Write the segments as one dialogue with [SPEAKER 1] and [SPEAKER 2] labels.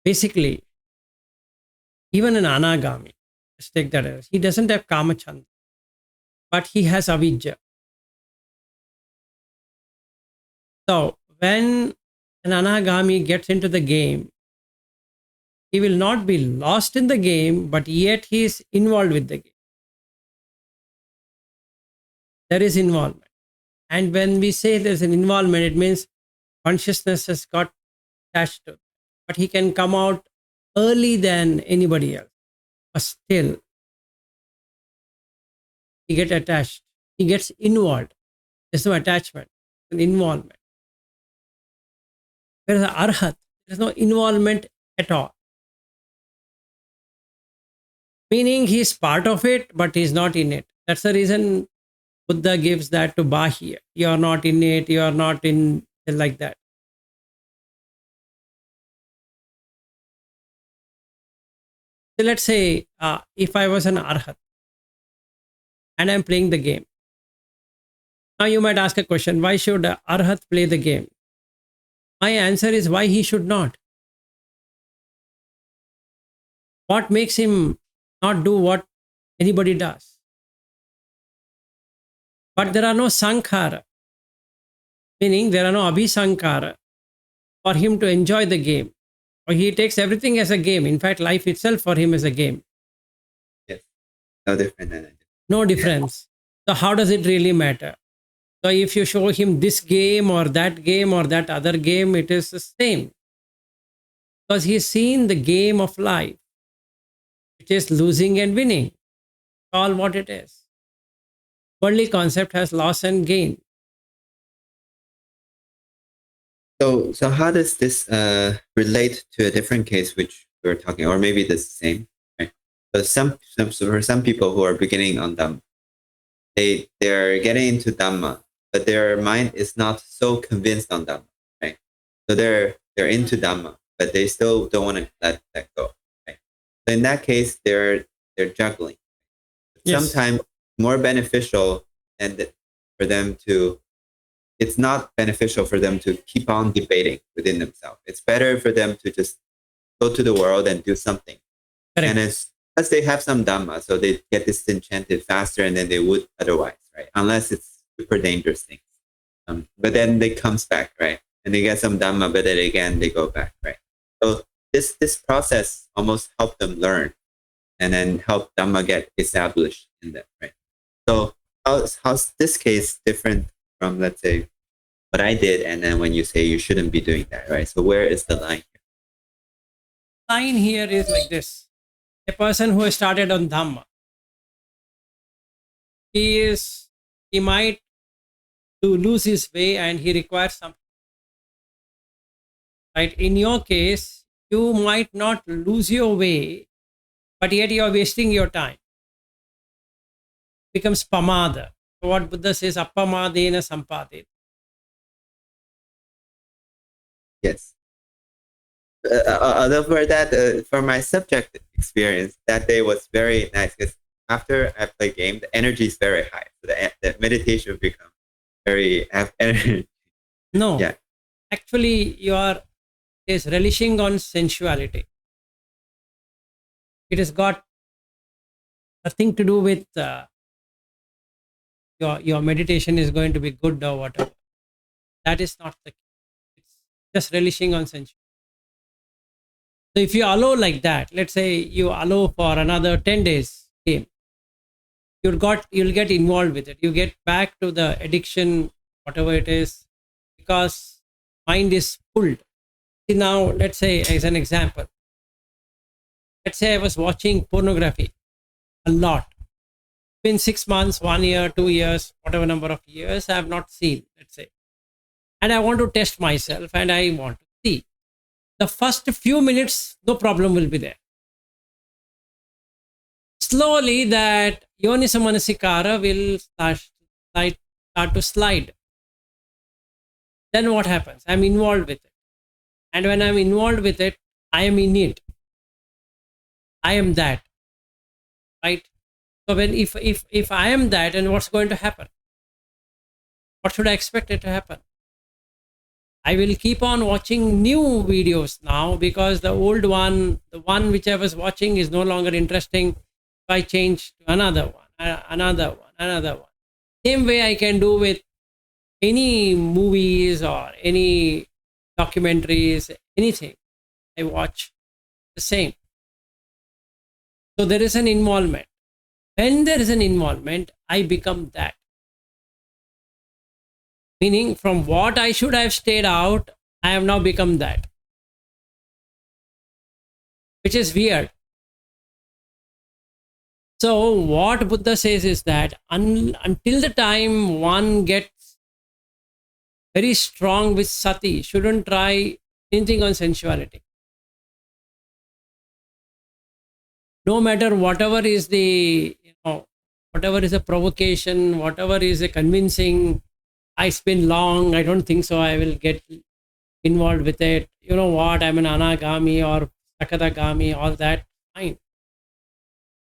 [SPEAKER 1] Basically, even an anagami, let's take that as, he doesn't have kamachanda, but he has avijja. So when an anagami gets into the game, he will not be lost in the game, but yet he is involved with the game. There is involvement. And when we say there's an involvement, it means consciousness has got attached to it. But he can come out early than anybody else. But still, he gets attached. He gets involved. There's no attachment, an involvement. Whereas arhat, there's no involvement at all. Meaning he's part of it, but he's not in it. That's the reason Buddha gives that to Bahya. You are not in it, you are not in like that. So let's say if I was an arhat and I'm playing the game. Now you might ask a question, why should arhat play the game? My answer is why he should not. What makes him not do what anybody does? But there are no sankhara, meaning there are no abhisankara for him to enjoy the game. Or he takes everything as a game. In fact, life itself for him is a game.
[SPEAKER 2] Yes. No different than it.
[SPEAKER 1] No difference. So how does it really matter? So if you show him this game or that other game, it is the same. Because he's seen the game of life, which is losing and winning. All what it is. Worldly concept has loss and gain.
[SPEAKER 2] So how does this relate to a different case which we were talking, or maybe the same? Right? So for some people who are beginning on Dhamma, they're getting into Dhamma, but their mind is not so convinced on Dhamma, right? So they're into Dhamma, but they still don't want to let that go. Right? So in that case, they're juggling.
[SPEAKER 1] Yes.
[SPEAKER 2] Sometimes more beneficial and for them to. It's not beneficial for them to keep on debating within themselves. It's better for them to just go to the world and do something.
[SPEAKER 1] Correct.
[SPEAKER 2] And it's because they have some Dhamma, so they get disenchanted faster than they would otherwise, right? Unless it's super dangerous things. But then they comes back, right? And they get some Dhamma, but then again they go back, right? So this process almost helped them learn, and then help Dhamma get established in them, right? So how's this case different from, let's say, what I did, and then when you say you shouldn't be doing that, right? So where is the line here?
[SPEAKER 1] Line here is like this. A person who has started on Dhamma, he might to lose his way and he requires something. Right? In your case, you might not lose your way, but yet you are wasting your time. It becomes pamada. What Buddha says, appamadena sampadena.
[SPEAKER 2] Yes. Although for that, for my subject experience, that day was very nice because after I play game, the energy is very high. So the meditation will become very energy.
[SPEAKER 1] No.
[SPEAKER 2] Yeah.
[SPEAKER 1] Actually, you are is relishing on sensuality. It has got nothing to do with your meditation is going to be good or whatever. That is not the case. It's just relishing on sensuality. So if you allow like that, let's say you allow for another 10 days game, you'll get involved with it. You get back to the addiction, whatever it is, because mind is pulled. See, now let's say as an example, let's say I was watching pornography a lot. Been 6 months, 1 year, 2 years, whatever number of years I have not seen, let's say. And I want to test myself and I want to see. The first few minutes, no problem will be there. Slowly that yonisa manasikara will start to slide. Then what happens? I'm involved with it. And when I'm involved with it, I am in it. I am that. Right? So when if I am that, and what's going to happen? What should I expect it to happen? I will keep on watching new videos now because the old one, the one which I was watching is no longer interesting. If I change to another one, another one, another one. Same way I can do with any movies or any documentaries, anything I watch, the same. So there is an involvement. When there is an involvement, I become that. Meaning, from what I should have stayed out, I have now become that, which is weird. So, what Buddha says is that until the time one gets very strong with sati, shouldn't try anything on sensuality. No matter whatever is the, whatever is a provocation, whatever is a convincing, I spin long, I don't think so, I will get involved with it. You know what, I'm an anagami or sakadagami, all that, fine.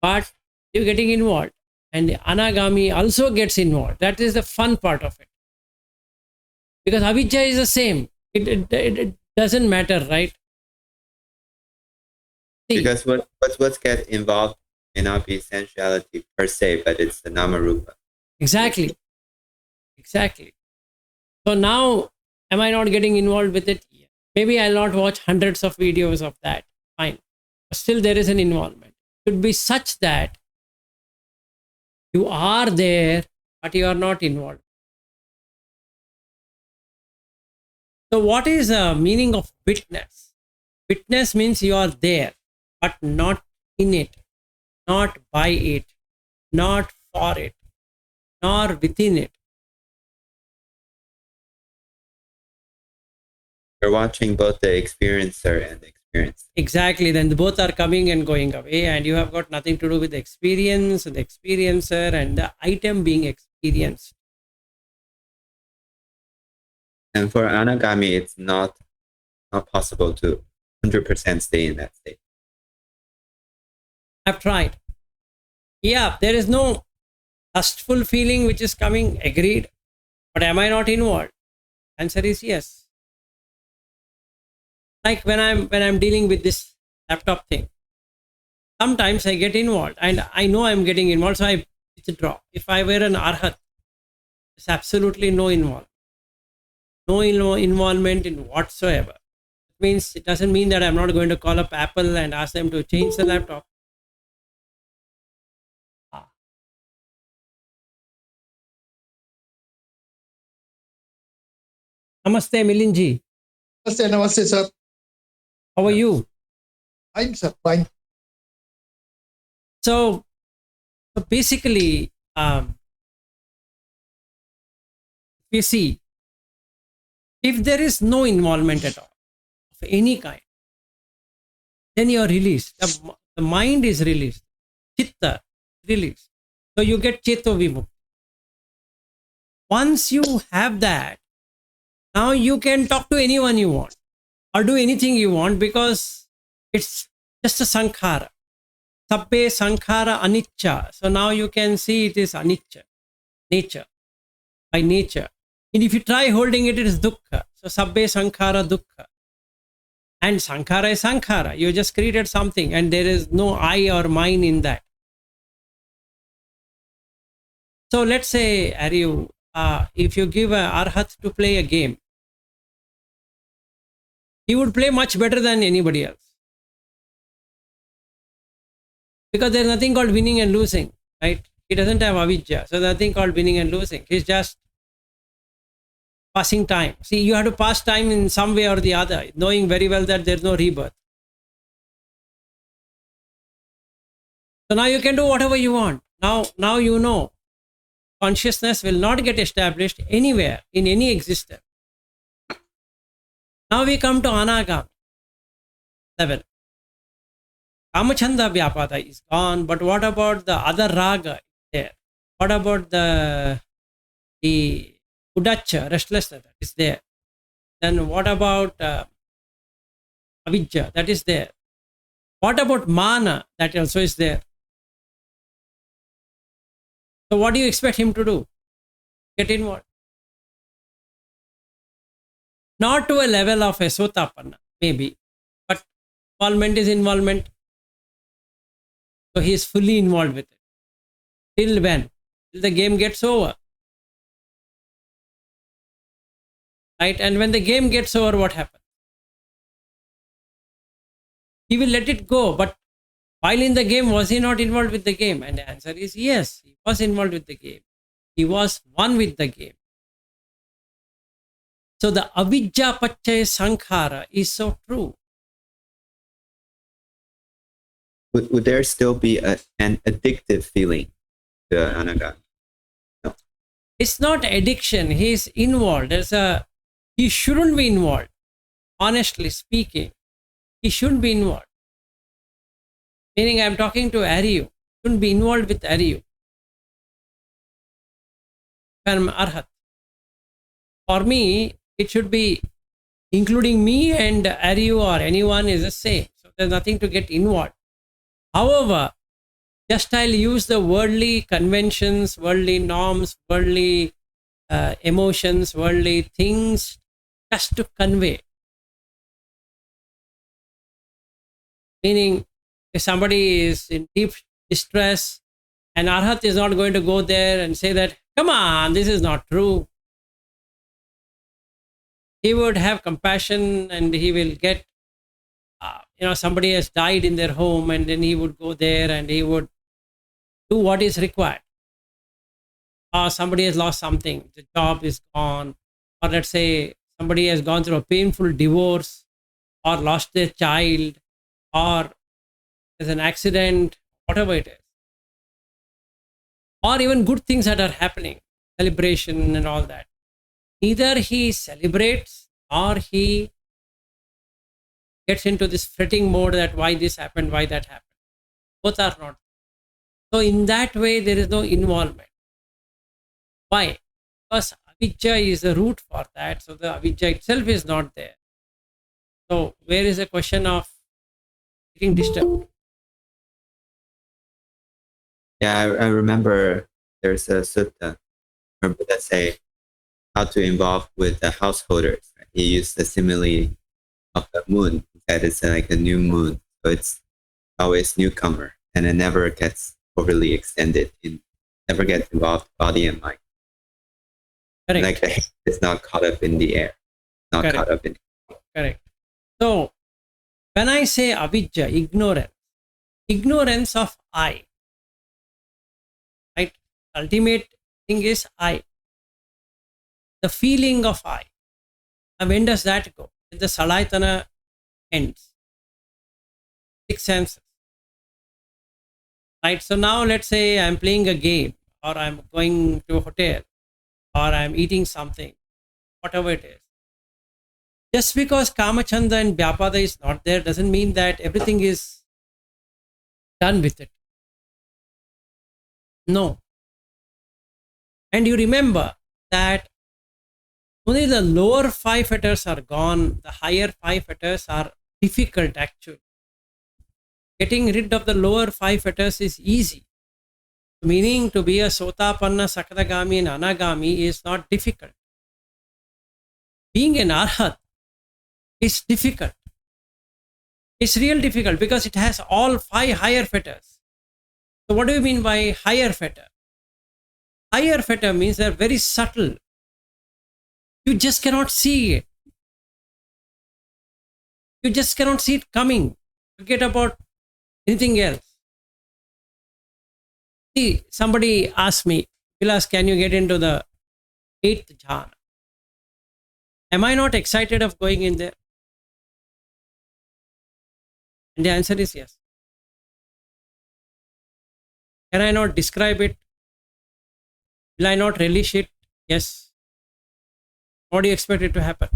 [SPEAKER 1] But you're getting involved. And the anagami also gets involved. That is the fun part of it. Because avijja is the same. It doesn't matter, right? See,
[SPEAKER 2] Because what's get involved may not be sensuality per se, but it's the namarupa.
[SPEAKER 1] exactly. Exactly. So now, am I not getting involved with it? Yeah. Maybe I'll not watch hundreds of videos of that. Fine. But still, there is an involvement. It should be such that you are there, but you are not involved. So, what is the meaning of witness? Witness means you are there, but not in it, not by it, not for it, nor within it.
[SPEAKER 2] You're watching both the experiencer and the experience.
[SPEAKER 1] Exactly. Then both are coming and going away, and you have got nothing to do with the experience, the experiencer, and the item being experienced.
[SPEAKER 2] And for anagami, it's not possible to 100% stay in that state.
[SPEAKER 1] I've tried. Yeah, there is no lustful feeling which is coming, agreed. But am I not involved? Answer is yes. Like when I'm dealing with this laptop thing, sometimes I get involved and I know I'm getting involved, so I withdraw. If I were an arhat, there's absolutely no involvement. No involvement in whatsoever. It means it doesn't mean that I'm not going to call up Apple and ask them to change the laptop. Namaste, Milinji.
[SPEAKER 3] Namaste, sir.
[SPEAKER 1] How are you?
[SPEAKER 3] Fine, sir. Fine.
[SPEAKER 1] So basically, you see, if there is no involvement at all of any kind, then you are released. The mind is released. Chitta released. So you get Cheto Vimukti. Once you have that, now you can talk to anyone you want or do anything you want because it's just a sankhara. Sabbe sankhara anicca. So now you can see it is anicca, nature, by nature. And if you try holding it, it is dukkha. So sabbe sankhara dukkha. And sankhara is sankhara. You just created something and there is no I or mine in that. So let's say, if you give a arhat to play a game, he would play much better than anybody else. Because there's nothing called winning and losing, right? He doesn't have avijja. So there's nothing called winning and losing. He's just passing time. See, you have to pass time in some way or the other, knowing very well that there's no rebirth. So now you can do whatever you want. Now you know consciousness will not get established anywhere in any existence. Now we come to anagami level. Kamachanda Vyapada is gone, but what about the other raga there? What about the udacha, restlessness, that is there? Then what about avijja, that is there? What about mana, that also is there? So what do you expect him to do? Get involved. Not to a level of a sotapanna, maybe, but involvement is involvement. So he is fully involved with it. Till when? Till the game gets over. Right? And when the game gets over, what happens? He will let it go. But while in the game, was he not involved with the game? And the answer is yes, he was involved with the game. He was one with the game. So the avijja pacchaya sankhara is so true.
[SPEAKER 2] Would there still be an addictive feeling to anagami? No.
[SPEAKER 1] It's not addiction. He is involved. He shouldn't be involved. Honestly speaking, he shouldn't be involved. Meaning I'm talking to Aryu. Shouldn't be involved with Aryu. I'm arhat. For me, it should be including me and Aryu or anyone is the same. So there's nothing to get involved. However, just I'll use the worldly conventions, worldly norms, worldly emotions, worldly things just to convey. Meaning, if somebody is in deep distress, and Arhat is not going to go there and say that, come on, this is not true. He would have compassion and he will get, somebody has died in their home and then he would go there and he would do what is required. Or somebody has lost something, the job is gone. Or let's say somebody has gone through a painful divorce or lost their child or there's an accident, whatever it is. Or even good things that are happening, celebration and all that. Either he celebrates or he gets into this fretting mode that why this happened, why that happened. Both are not. So in that way, there is no involvement. Why? Because avijja is the root for that. So the avijja itself is not there. So where is the question of getting disturbed?
[SPEAKER 2] Yeah, I remember there's a sutta that say how to involve with the householders. Right? He used the simile of the moon. That it's like a new moon. So it's always newcomer and it never gets overly extended. It never gets involved body and mind.
[SPEAKER 1] Correct.
[SPEAKER 2] Like the head is not caught up in the air. Not
[SPEAKER 1] Correct.
[SPEAKER 2] caught up in.
[SPEAKER 1] Correct. So when I say avijja, ignorance of I. Right? Ultimate thing is I. The feeling of I. And when does that go? When the salaytana ends. 6 senses. Right? So now let's say I'm playing a game or I'm going to a hotel or I'm eating something, whatever it is. Just because Kamachanda and Vyapada is not there doesn't mean that everything is done with it. No. And you remember that only the lower 5 fetters are gone, the higher 5 fetters are difficult actually. Getting rid of the lower 5 fetters is easy. Meaning to be a sotapanna, sakadagami and anagami is not difficult. Being an arhat is difficult. It's real difficult because it has all 5 higher fetters. So what do you mean by higher fetter? Higher fetter means they're very subtle. You just cannot see it. You just cannot see it coming. Forget about anything else. See, somebody asked me, Vilas, can you get into the 8th jhana? Am I not excited of going in there? And the answer is yes. Can I not describe it? Will I not relish it? Yes. What do you expect it to happen?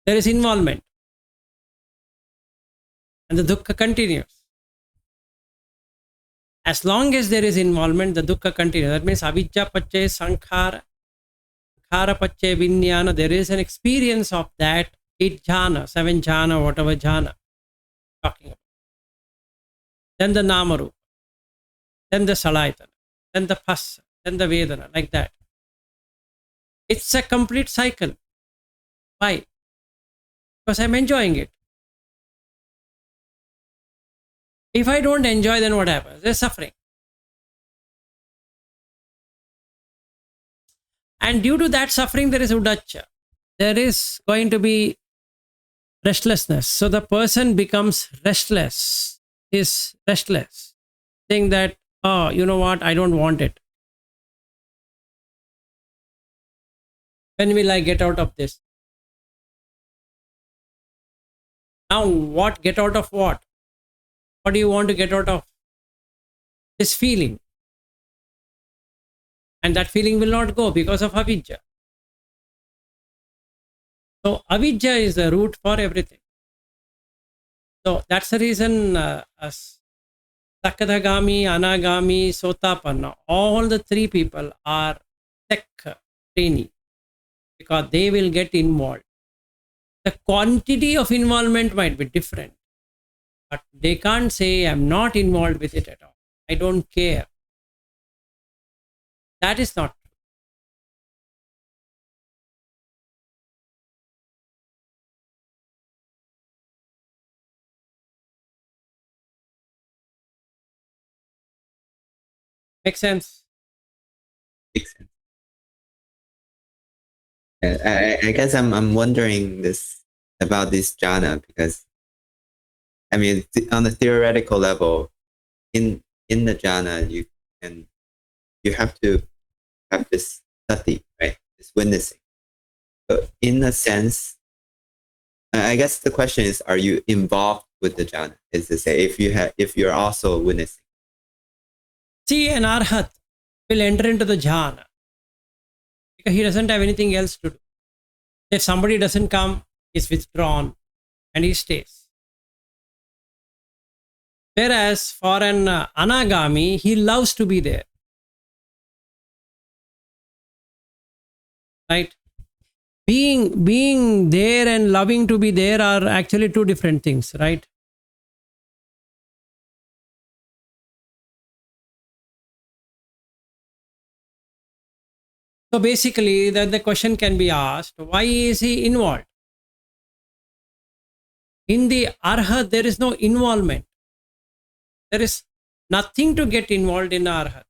[SPEAKER 1] There is involvement. And the dukkha continues. As long as there is involvement, the dukkha continues. That means avijja pacche sankhara, sankhara pacche vinyana. There is an experience of that 8 jhana, 7 jhana, whatever jhana talking about. Then the namarupa, then the salaytana, then the phassa, then the vedana, like that. It's a complete cycle. Why? Because I'm enjoying it. If I don't enjoy, then what happens? There's suffering. And due to that suffering, there is udacha. There is going to be restlessness. So the person becomes restless, is restless, saying that, oh, you know what, I don't want it. When will I get out of this? Now, what? Get out of what? What do you want to get out of? This feeling. And that feeling will not go because of Avijja. So, Avijja is the root for everything. So, that's the reason as Sakadagami, Anagami, Sotapanna, all the three people are tech trainee because they will get involved. The quantity of involvement might be different, but they can't say, I'm not involved with it at all. I don't care. That is not true. Makes sense?
[SPEAKER 2] Makes sense. I guess I'm wondering this about this jhana because, I mean, on the theoretical level, in the jhana, you have to have this sati, right? This witnessing. So in a sense, I guess the question is, are you involved with the jhana? Is to say, if you're also witnessing.
[SPEAKER 1] See, an arhat will enter into the jhana because he doesn't have anything else to do. If somebody doesn't come, he's withdrawn and he stays. Whereas for an anagami, he loves to be there. Right? Being there and loving to be there are actually two different things, right? So basically, the question can be asked, why is he involved? In the arhat, there is no involvement. There is nothing to get involved in arhat.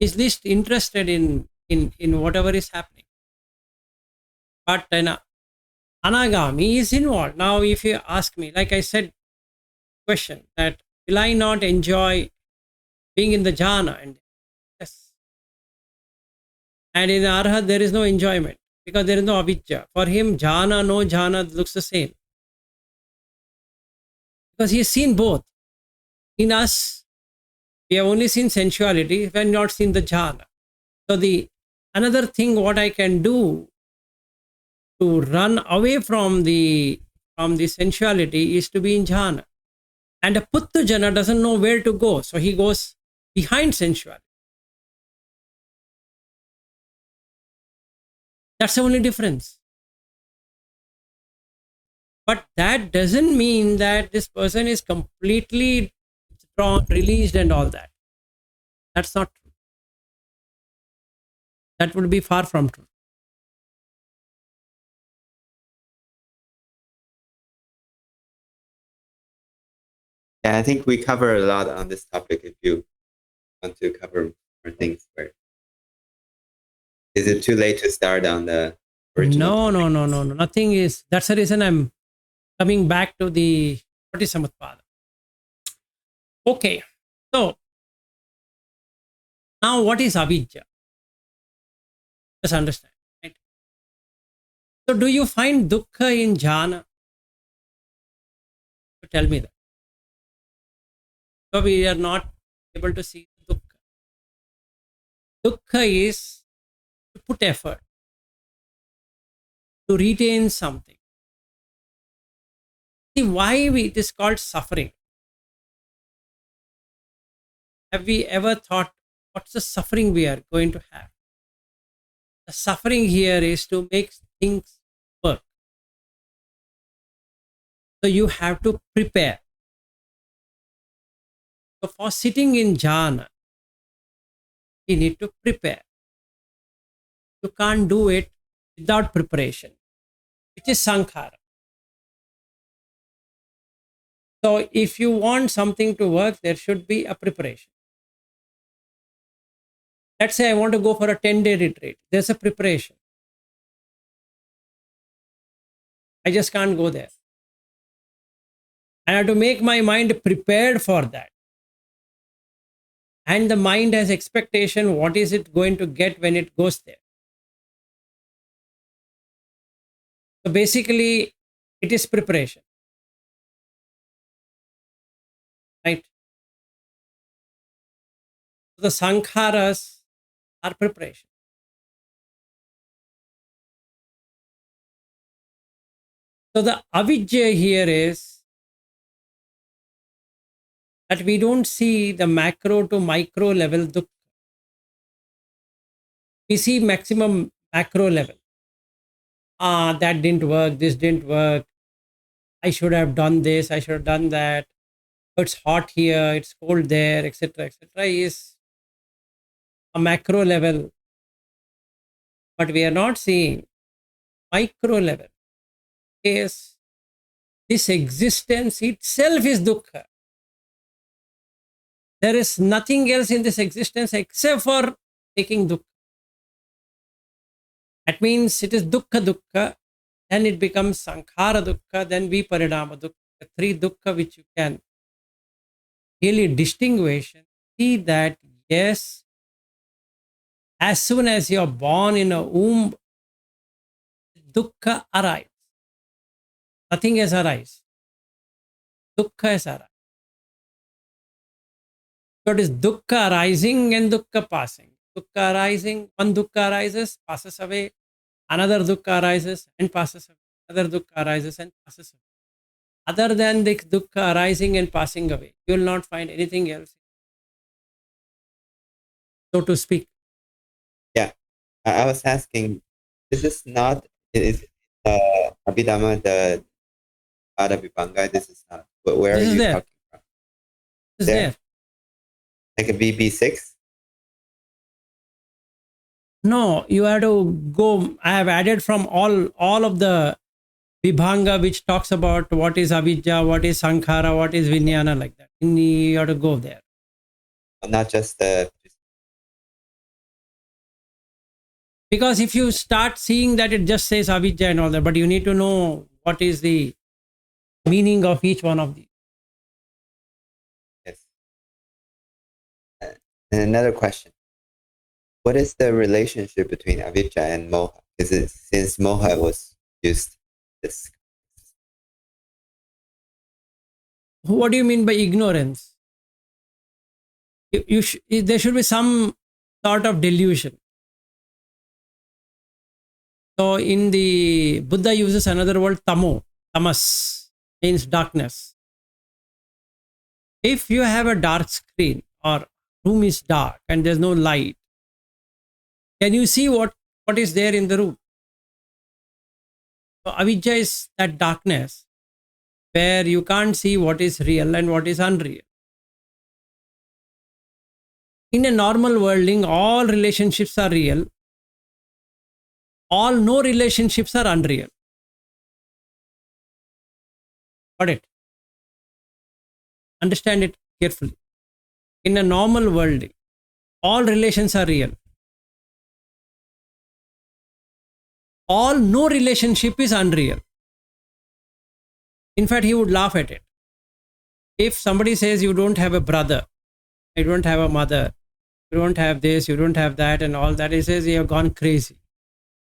[SPEAKER 1] He's least interested in whatever is happening. But an anagami is involved. Now, if you ask me, like I said, question that will I not enjoy being in the jhana? And yes. And in arhat, there is no enjoyment because there is no avijja. For him, jhana, no jhana looks the same. Because he has seen both. In us, we have only seen sensuality, we have not seen the jhana. So the another thing what I can do to run away from the sensuality is to be in jhana. And a puttujana doesn't know where to go, so he goes behind sensuality. That's the only difference. But that doesn't mean that this person is completely released and all that. That's not true. That would be far from true.
[SPEAKER 2] Yeah, I think we cover a lot on this topic. If you want to cover more things, where is it too late to start on the original?
[SPEAKER 1] No. Nothing is. That's the reason I'm coming back to the paticcasamutpada. Okay, so now what is avijja? Just understand, right? So do you find dukkha in jhana? So tell me that. So we are not able to see dukkha. Dukkha is to put effort, to retain something. See why it is called suffering. Have we ever thought what's the suffering we are going to have? The suffering here is to make things work. So you have to prepare. So for sitting in jhana, you need to prepare. You can't do it without preparation, which is sankhara. So if you want something to work, there should be a preparation. Let's say I want to go for a 10-day retreat. There's a preparation. I just can't go there. I have to make my mind prepared for that. And the mind has expectation. What is it going to get when it goes there? So basically, it is preparation. Right? The sankharas are preparation. So the avijja here is that we don't see the macro to micro level dukkha. We see maximum macro level. That didn't work, this didn't work. I should have done this, I should have done that. It's hot here, it's cold there, etc., etc. is a macro level. But we are not seeing micro level. Is this existence itself is dukkha. There is nothing else in this existence except for taking dukkha. That means it is dukkha dukkha, then it becomes sankhara dukkha, then viparinama dukkha. The three dukkha which you can really distinguish and see that yes, as soon as you are born in a womb, dukkha arrives. Nothing has arisen. Dukkha has arisen. So it is dukkha arising and dukkha passing. Dukkha arising, one dukkha arises, passes away. Another dukkha arises and passes away. Another dukkha arises and passes away. Other than the dukkha arising and passing away, you will not find anything else, so to speak.
[SPEAKER 2] Yeah, I was asking, this is not, is Abhidhamma, the Pada Vibhanga, this is not, but where
[SPEAKER 1] This
[SPEAKER 2] are
[SPEAKER 1] is
[SPEAKER 2] you
[SPEAKER 1] there.
[SPEAKER 2] talking from?
[SPEAKER 1] This is there.
[SPEAKER 2] Like a VB6?
[SPEAKER 1] No, you have to go. I have added from all of the Vibhanga which talks about what is Avijja, what is Sankhara, what is Vijnana, like that. You have to go there.
[SPEAKER 2] Not just the...
[SPEAKER 1] Because if you start seeing that, it just says Avijja and all that, but you need to know what is the meaning of each one of these.
[SPEAKER 2] Yes. And another question. What is the relationship between Avijja and Moha? Is it, since Moha was used this?
[SPEAKER 1] What do you mean by ignorance? There should be some sort of delusion. So in the Buddha uses another word, tamo. Tamas means darkness. If you have a dark screen or room is dark and there's no light, can you see what is there in the room? So avijja is that darkness where you can't see what is real and what is unreal. In a normal worlding, all relationships are real. All no relationships are unreal. Got it? Understand it carefully. In a normal world, all relations are real. All no relationship is unreal. In fact, he would laugh at it. If somebody says you don't have a brother, you don't have a mother, you don't have this, you don't have that, and all that, he says you have gone crazy.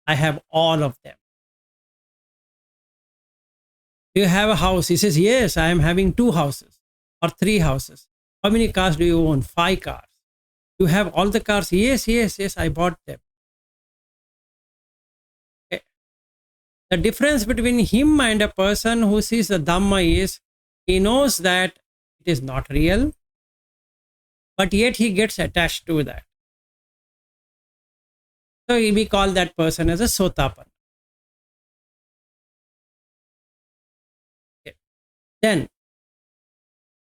[SPEAKER 1] I have all of them. You have a house. He says, yes, I am having 2 houses or 3 houses. How many cars do you own? 5 cars. You have all the cars? Yes, yes, yes, I bought them. Okay. The difference between him and a person who sees the Dhamma is he knows that it is not real, but yet he gets attached to that. So we call that person as a Sotapanna. Okay. Then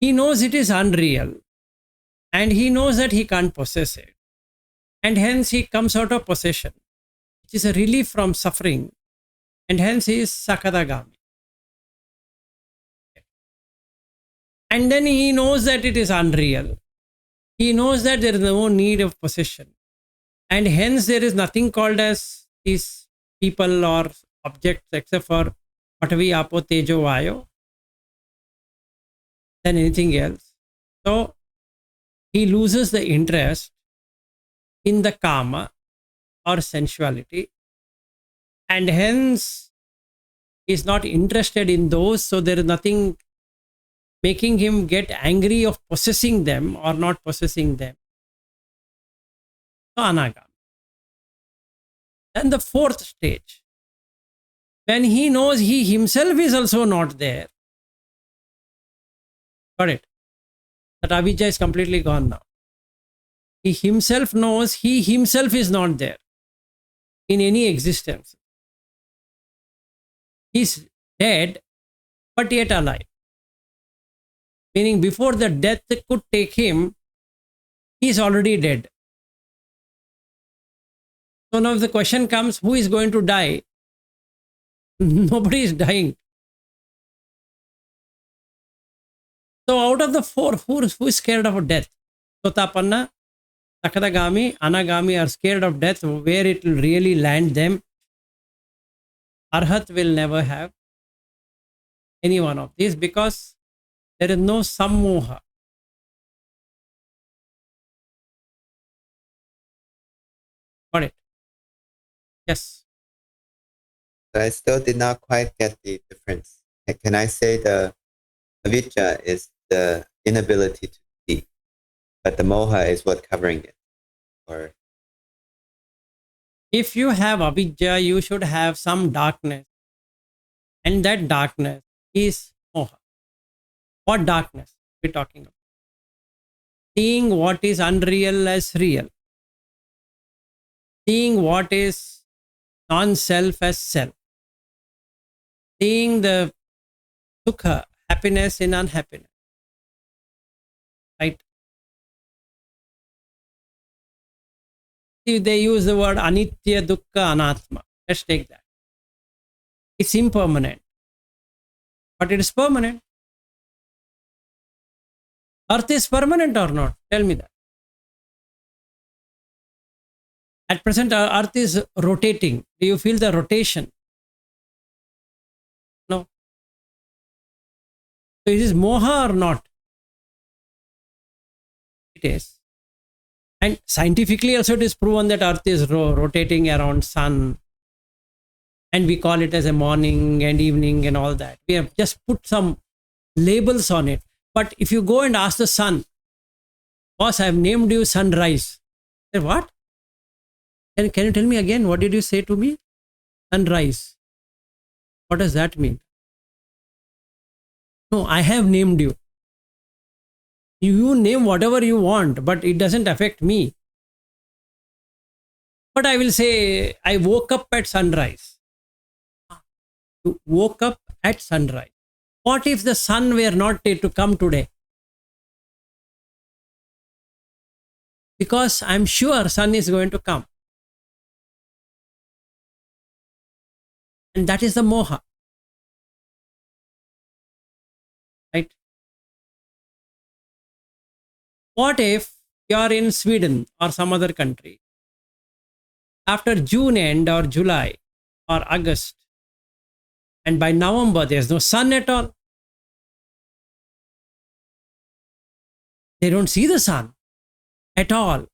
[SPEAKER 1] he knows it is unreal and he knows that he can't possess it. And hence he comes out of possession. which is a relief from suffering, and hence he is Sakadagami. And then he knows that it is unreal. He knows that there is no need of possession. And hence there is nothing called as these people or objects except for Patavi, Apo, Tejo, Vayo, than anything else. So he loses the interest in the kama or sensuality, and hence is not interested in those. So there is nothing making him get angry of possessing them or not possessing them. So anagami. Then the fourth stage, when he knows he himself is also not there. Got it? That avijja is completely gone now. He himself knows he himself is not there in any existence. He's dead, but yet alive. Meaning before the death could take him, he's already dead. So now if the question comes, who is going to die? Nobody is dying. So out of the four, who is scared of death? Sotapanna, Sakadagami, Anagami are scared of death, where it will really land them. Arhat will never have any one of these because there is no sammoha. Got it? Yes.
[SPEAKER 2] So I still did not quite get the difference. Can I say the avijja is the inability to see, but the moha is what covering it? Or
[SPEAKER 1] if you have avijja, you should have some darkness. And that darkness is moha. What darkness are we talking about? Seeing what is unreal as real. Seeing what is non-self as self. Seeing the sukha, happiness in unhappiness. Right? They use the word anitya, dukkha, anatma. Let's take that. It's impermanent, but it is permanent. Earth is permanent or not? Tell me that. At present, Earth is rotating. Do you feel the rotation? No. So is this moha or not? It is. And scientifically also it is proven that Earth is rotating around sun. And we call it as a morning and evening and all that. We have just put some labels on it. But if you go and ask the sun, boss, I have named you sunrise. Say, what? Can you tell me again, what did you say to me? Sunrise. What does that mean? No, I have named you. You name whatever you want, but it doesn't affect me. But I will say, I woke up at sunrise. You woke up at sunrise. What if the sun were not to come today? Because I'm sure sun is going to come. And that is the moha. Right? What if you are in Sweden or some other country? After June end or July or August, and by November there's no sun at all. They don't see the sun at all.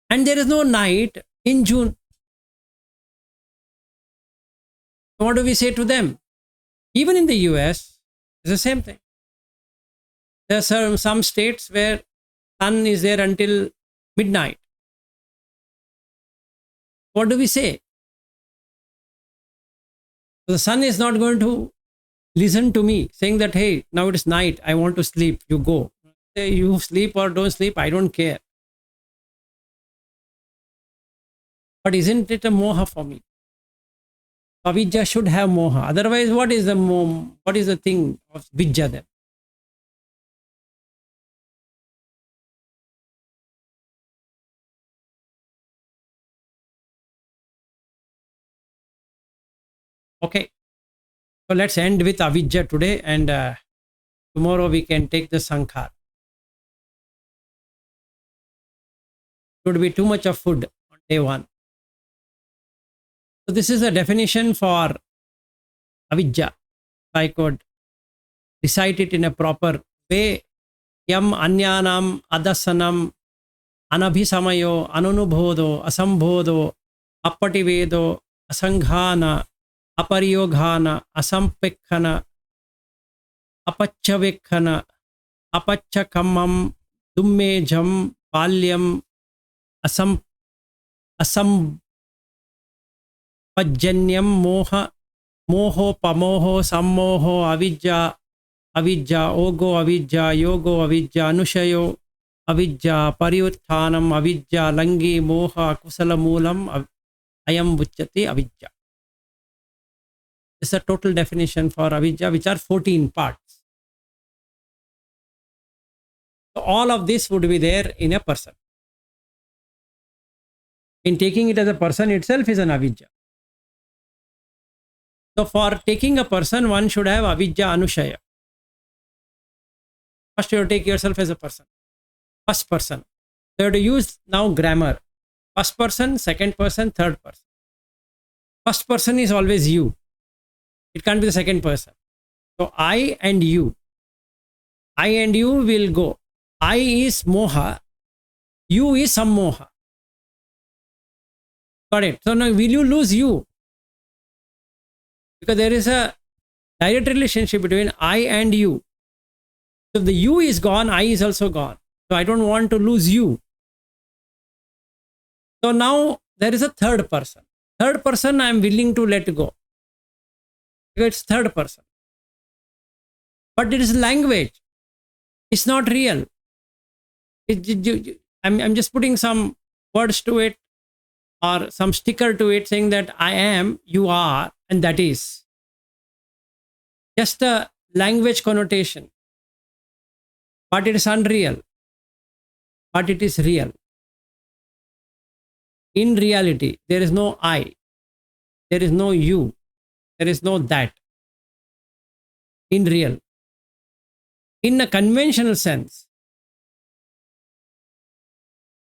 [SPEAKER 1] And there is no night in June. What do we say to them? Even in the US, it's the same thing. There are some states where sun is there until midnight. What do we say? The sun is not going to listen to me saying that, hey, now it is night, I want to sleep, you go. Say you sleep or don't sleep, I don't care. But isn't it a moha for me? Avijja should have moha. Otherwise, what is the thing of vijja then? Okay. So let's end with Avijja today, and tomorrow we can take the Sankhar. It would be too much of food on day one. So this is a definition for Avijja. I could recite it in a proper way. Yam anyanam adasanam anabhisamayo anunubodho asambodho appativedo asanghana aparyoghana asampekhana apacchavekhana apachchakamam dummejam palyam asam asampajanyam moha moho pamoho sammoho avidya avidya ogo avidya yogo avidya anushayo avidya pariutthanam avidya langi moha kusala moolam ayam vuchyati avidya. This is a total definition for Avijja, which are 14 parts. So all of this would be there in a person. In taking it as a person itself is an Avijja. So for taking a person, one should have Avijja Anushaya. First you take yourself as a person. First person. So you have to use now grammar. First person, second person, third person. First person is always you. It can't be the second person. So I and you. I and you will go. I is moha. You is sammoha. Got it? So now will you lose you? Because there is a direct relationship between I and you. So if the you is gone, I is also gone. So I don't want to lose you. So now there is a third person. Third person I am willing to let go. Because it's third person. But it is language. It's not real. I'm just putting some words to it or some sticker to it saying that I am, you are, and that is. Just a language connotation. But it is unreal. But it is real. In reality, there is no I. There is no you. There is no that. In real. In a conventional sense,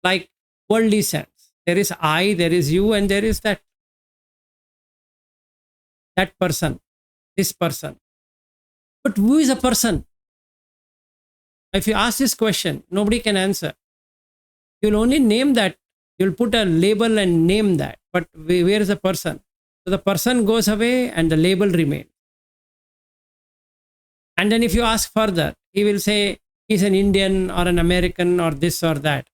[SPEAKER 1] like worldly sense, there is I, there is you, and there is that. That person, this person. But who is a person? If you ask this question, nobody can answer. You'll only name that. You'll put a label and name that. But where is the person? So the person goes away and the label remains. And then if you ask further, he will say he's an Indian or an American or this or that,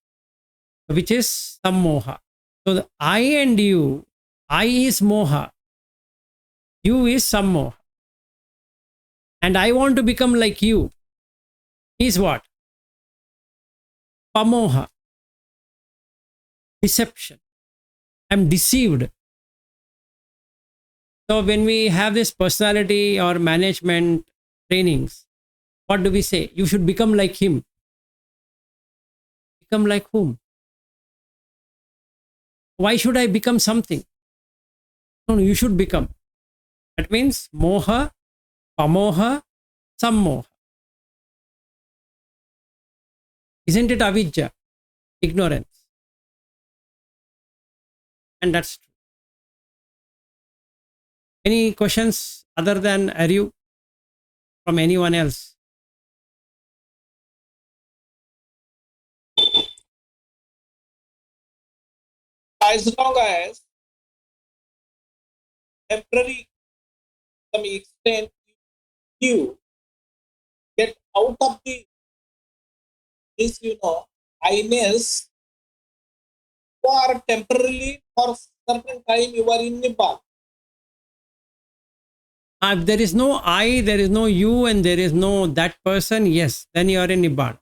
[SPEAKER 1] which is sammoha. So the I and you, I is moha, you is sammoha. And I want to become like you is what? Pamoha. Deception. I'm deceived. So when we have this personality or management trainings, what do we say? You should become like him. Become like whom? Why should I become something? No, you should become. That means moha, pamoha, sammoha. Isn't it avijja? Ignorance. And that's true. Any questions other than Aryu from anyone else?
[SPEAKER 4] As long as temporary some extent you get out of the this I-ness, you are temporarily for certain time you are in Nibbana.
[SPEAKER 1] If there is no I, there is no you, and there is no that person, yes, then you are in Nibbana.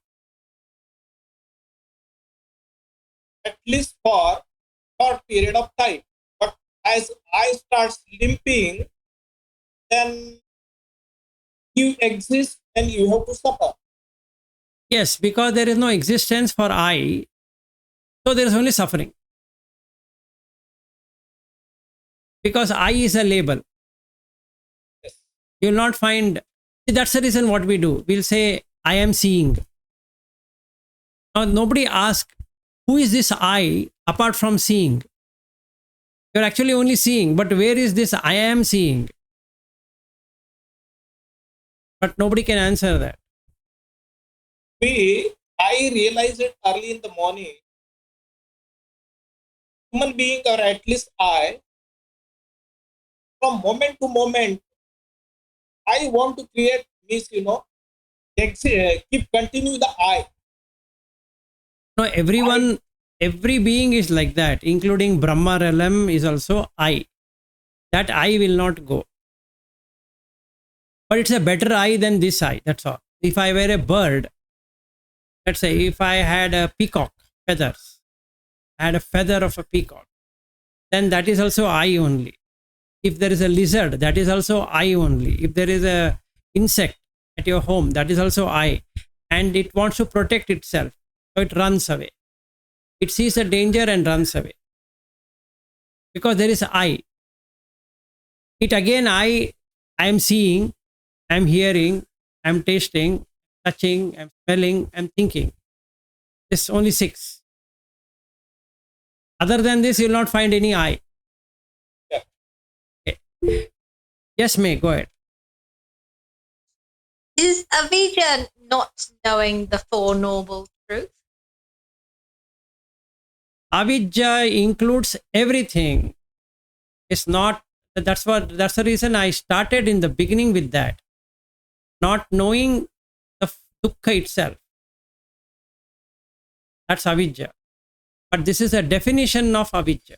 [SPEAKER 4] At least for short period of time. But as I starts limping, then you exist and you have to suffer.
[SPEAKER 1] Yes, because there is no existence for I, so there is only suffering. Because I is a label. You will not find. See, that's the reason what we do. We'll say, I am seeing. Now, nobody asks, who is this I apart from seeing? You're actually only seeing, but where is this I am seeing? But nobody can answer that.
[SPEAKER 4] I realized it early in the morning. Human being, or at least I, from moment to moment, I want to create this, keep continue the I.
[SPEAKER 1] No, every being is like that, including Brahma realm is also I. That I will not go. But it's a better I than this I, that's all. If I were a bird, let's say if I had a peacock feathers, I had a feather of a peacock, then that is also I only. If there is a lizard, that is also I only. If there is a insect at your home, that is also I. And it wants to protect itself, so it runs away. It sees a danger and runs away. Because there is I. It again, I am seeing, I am hearing, I am tasting, touching, I am smelling, I am thinking. It's only 6. Other than this, you will not find any I.
[SPEAKER 4] Yeah.
[SPEAKER 1] Okay. Yes, May, go ahead.
[SPEAKER 5] Is Avijja not knowing the Four Noble Truths?
[SPEAKER 1] Avijja includes everything. It's not, that's the reason I started in the beginning with that. Not knowing the dukkha itself. That's Avijja. But this is a definition of Avijja.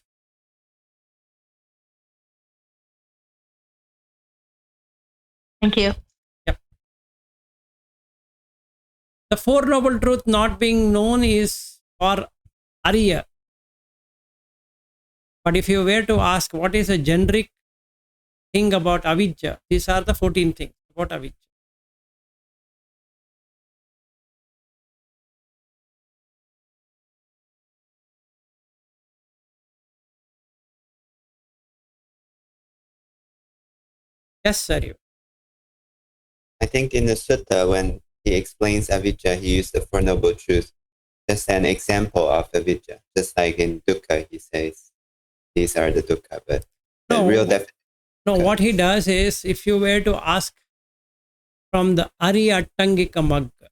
[SPEAKER 5] Thank you.
[SPEAKER 1] Yep. The Four Noble Truths not being known is for Arya. But if you were to ask what is a generic thing about Avijja, these are the 14 things about Avijja. Yes, sir.
[SPEAKER 2] I think in the sutta, when he explains Avijja, he used the Four Noble Truths, just an example of Avijja. Just like in dukkha, he says, these are the dukkha, but the real definition.
[SPEAKER 1] No, what he does is, if you were to ask from the Arya Attangika Magga,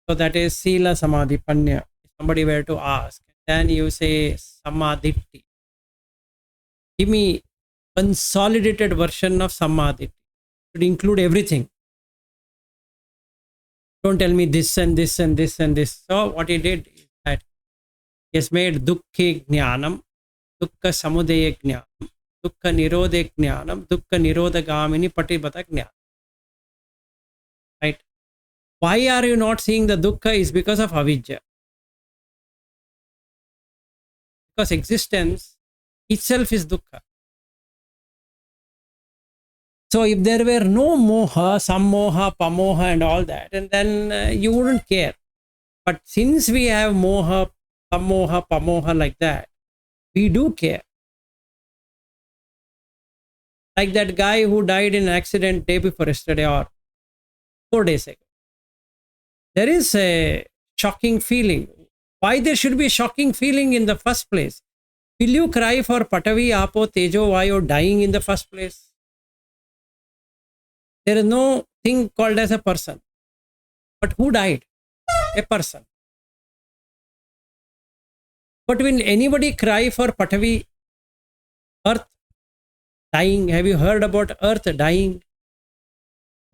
[SPEAKER 1] so that is Sila Samadhi Panya, if somebody were to ask, then you say Samadhitti. Give me consolidated version of Samadhitti. It should include everything. Don't tell me this and this and this and this. So what he did is that he has made dukkhe jnanam, dukkha samudaya jnanam, dukkha nirodha jnanam, dukkha nirodha gamini patibhata jnanam. Right? Why are you not seeing the dukkha is because of Avijja. Because existence itself is dukkha. So if there were no moha, sammoha, pamoha and all that, and then you wouldn't care. But since we have moha, sammoha, pamoha like that, we do care. Like that guy who died in an accident day before yesterday or 4 days ago. There is a shocking feeling. Why there should be a shocking feeling in the first place? Will you cry for Patavi, Apo, Tejo, Vayo dying in the first place? There is no thing called as a person. But who died? A person. But will anybody cry for Patavi, earth dying? Have you heard about earth dying?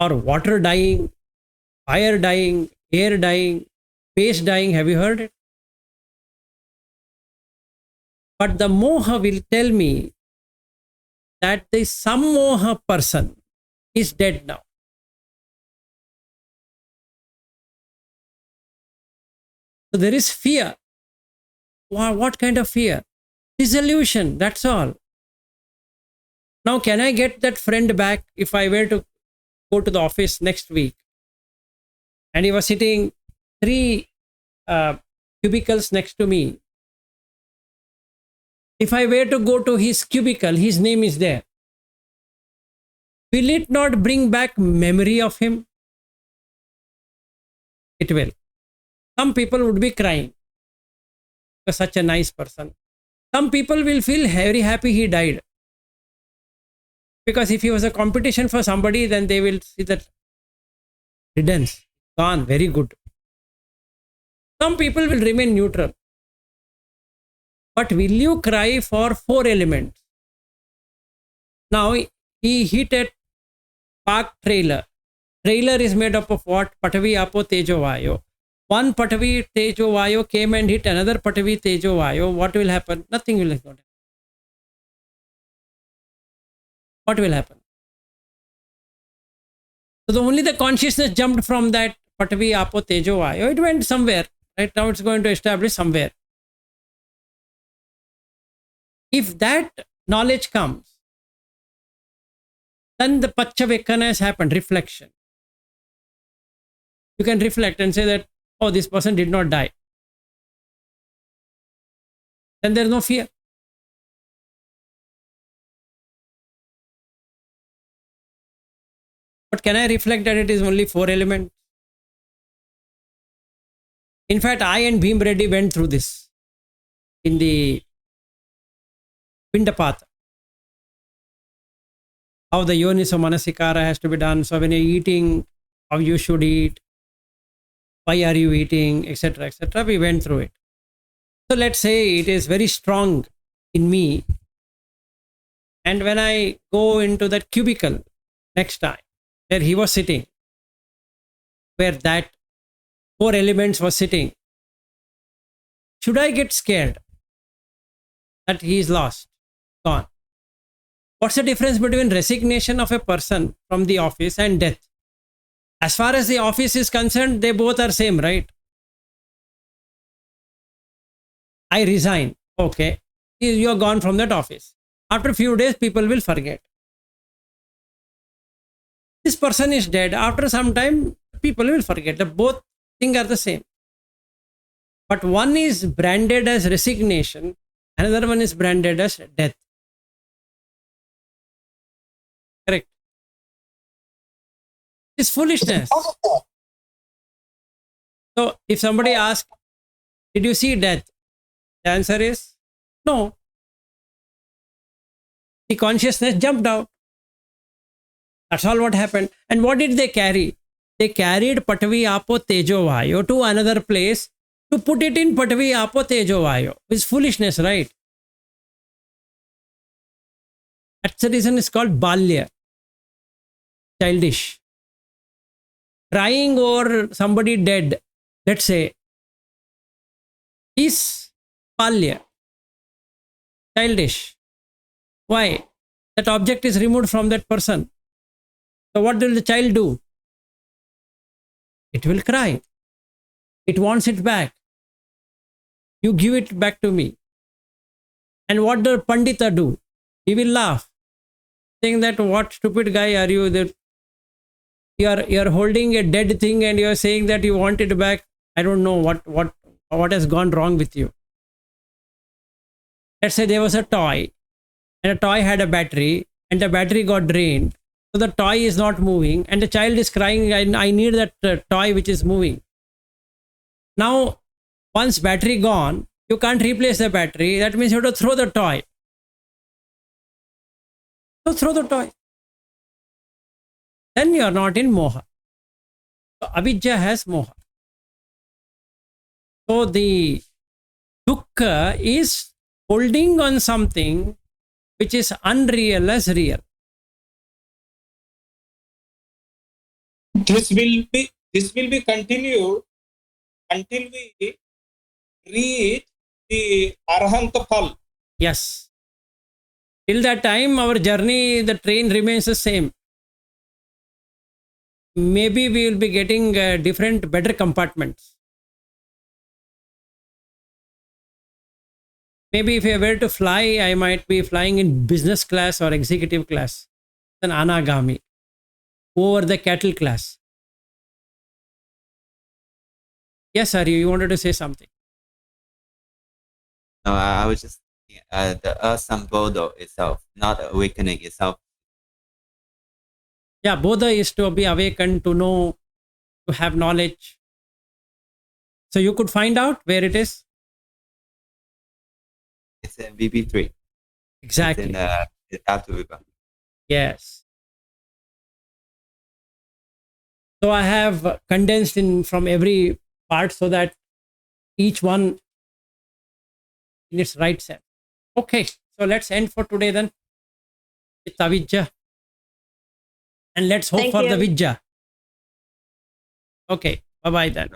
[SPEAKER 1] Or water dying? Fire dying? Air dying? Space dying? Have you heard it? But the moha will tell me that the sammoha person is dead now. So there is fear. What kind of fear? Disillusion, that's all. Now, can I get that friend back if I were to go to the office next week and he was sitting 3 cubicles next to me? If I were to go to his cubicle, his name is there. will it not bring back memory of him? It will. Some people would be crying. He was such a nice person. Some people will feel very happy he died. Because if he was a competition for somebody, then they will see that riddance, gone, very good. Some people will remain neutral. But will you cry for 4 elements? Now, he hit a park trailer. Trailer is made up of what? Patavi, Apo, Tejo, Vayo. One Patavi, Tejo, Vayo came and hit another Patavi, Tejo, Vayo. What will happen? Nothing will happen. What will happen? So only the consciousness jumped from that Patavi, Apo, Tejo, Vayo. It went somewhere. Right now it's going to establish somewhere. If that knowledge comes, then the Pachavekana has happened, reflection. You can reflect and say that, oh, this person did not die. Then there is no fear. But can I reflect that it is only 4 elements? In fact, I and Bhim Reddy went through this in the Pindapata. How the Yoniso Manasikara has to be done. So when you're eating, how you should eat, why are you eating, etc., etc. We went through it. So let's say it is very strong in me. And when I go into that cubicle next time, where he was sitting, where that 4 elements were sitting, should I get scared that he is lost, gone? What's the difference between resignation of a person from the office and death? As far as the office is concerned, they both are same, right? I resign. Okay. You are gone from that office. After a few days, people will forget. This person is dead. After some time, people will forget. The both things are the same. But one is branded as resignation, another one is branded as death. Correct. It's foolishness. So if somebody asks, did you see death? The answer is no. The consciousness jumped out. That's all what happened. And what did they carry? They carried Patavi, Apo, Tejo, Vayo to another place to put it in Patavi, Apo, Tejo, Vayo. It's foolishness, right? That's the reason it's called Balya. Childish. Crying over somebody dead, let's say, is Balya. Childish. Why? That object is removed from that person. So what will the child do? It will cry. It wants it back. You give it back to me. And what does Pandita do? He will laugh, saying that what stupid guy are you? That you are holding a dead thing and you are saying that you want it back. I don't know what has gone wrong with you. Let's say there was a toy, and a toy had a battery, and the battery got drained. So the toy is not moving, and the child is crying, I need that toy which is moving. Now, once battery gone, you can't replace the battery. That means you have to throw the toy. So throw the toy. Then you are not in moha. So Avijja has moha. So the dukkha is holding on something which is unreal as real.
[SPEAKER 4] This will be continued until we reach the Arhanta Phal.
[SPEAKER 1] Yes. Till that time, our journey, the train remains the same. Maybe we will be getting different, better compartments. Maybe if I were to fly, I might be flying in business class or executive class. An anagami over the cattle class. Yes, Aryu, you wanted to say something.
[SPEAKER 2] No, I was just thinking, the asambodho itself, not awakening itself,
[SPEAKER 1] Yeah, Bodha is to be awakened, to know, to have knowledge. So you could find out where it is.
[SPEAKER 2] It's in VB3.
[SPEAKER 1] Exactly.
[SPEAKER 2] It's in the Dhatu.
[SPEAKER 1] Yes. So I have condensed in from every part so that each one in its right sense. Okay, so let's end for today then. It's Avijja. And let's hope
[SPEAKER 5] Thank
[SPEAKER 1] for the
[SPEAKER 5] you.
[SPEAKER 1] Vijja. Okay, bye bye then.